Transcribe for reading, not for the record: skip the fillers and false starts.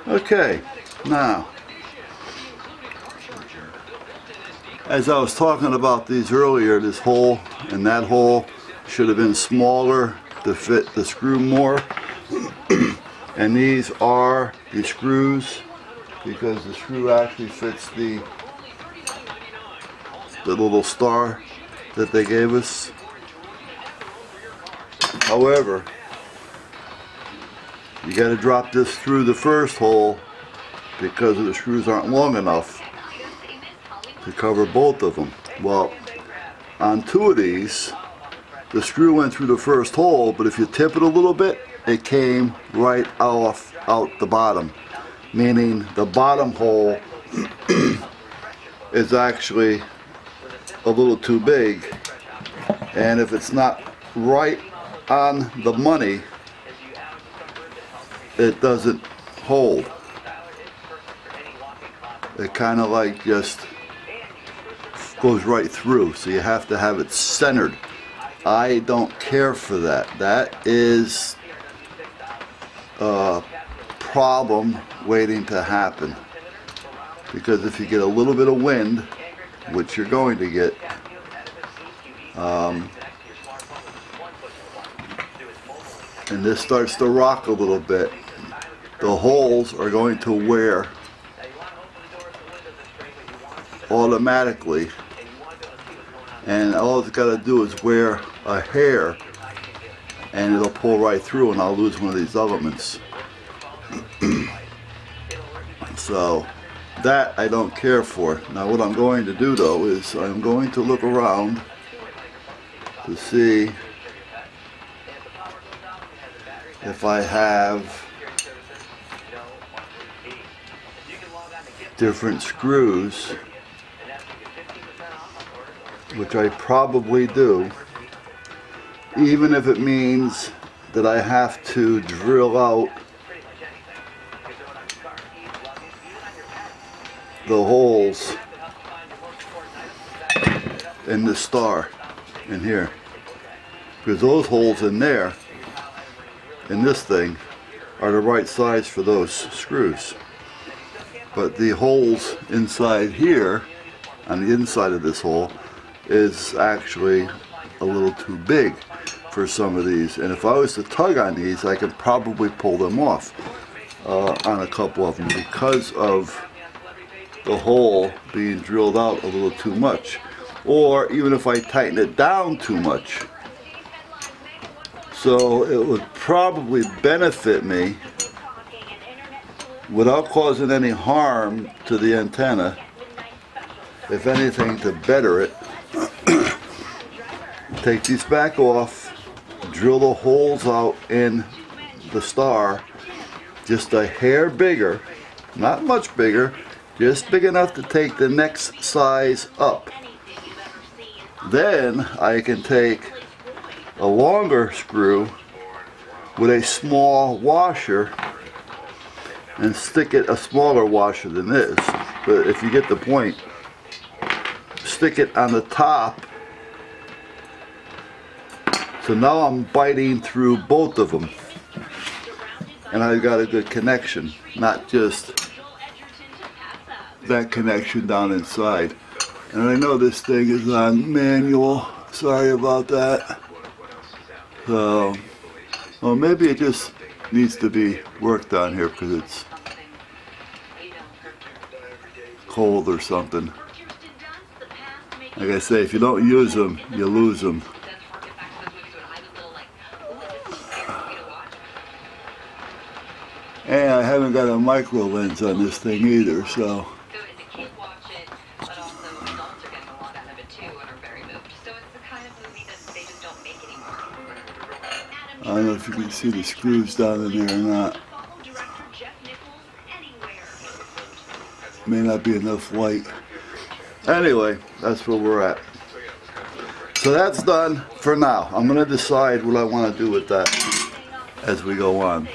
Okay, now, as I was talking about these earlier, this hole and that hole should have been smaller to fit the screw more. And these are the screws, because the screw actually fits the little star that they gave us. However, you got to drop this through the first hole because the screws aren't long enough to cover both of them. Well, on two of these, the screw went through the first hole, but if you tip it a little bit, it came right out the bottom, meaning the bottom hole is actually a little too big, and if it's not right on the money, it doesn't hold. It kind of like just goes right through, so you have to have it centered. I don't care for that. That is a problem waiting to happen, because if you get a little bit of wind, which you're going to get, and this starts to rock a little bit, the holes are going to wear automatically, and all it's got to do is wear a hair and it'll pull right through, and I'll lose one of these elements. So that I don't care for. Now what I'm going to do though is I'm going to look around to see if I have different screws, which I probably do, even if it means that I have to drill out the holes in the star in here, because those holes in there in this thing are the right size for those screws, but the holes inside here on the inside of this hole is actually a little too big for some of these, and if I was to tug on these, I could probably pull them off on a couple of them, because of the hole being drilled out a little too much, or even if I tighten it down too much. So it would probably benefit me without causing any harm to the antenna, if anything, to better it. Take these back off, drill the holes out in the star just a hair bigger, not much bigger, just big enough to take the next size up. Then I can take a longer screw with a small washer and stick it, a smaller washer than this, but if you get the point, stick it on the top. So now I'm biting through both of them, and I've got a good connection, not just that connection down inside. And I know this thing is on manual, sorry about that. So, well, maybe it just needs to be worked on here because it's cold or something. Like I say, if you don't use them, you lose them. And I haven't got a micro lens on this thing either, so. I don't know if you can see the screws down in there or not. May not be enough light. Anyway, that's where we're at. So that's done for now. I'm going to decide what I want to do with that as we go on.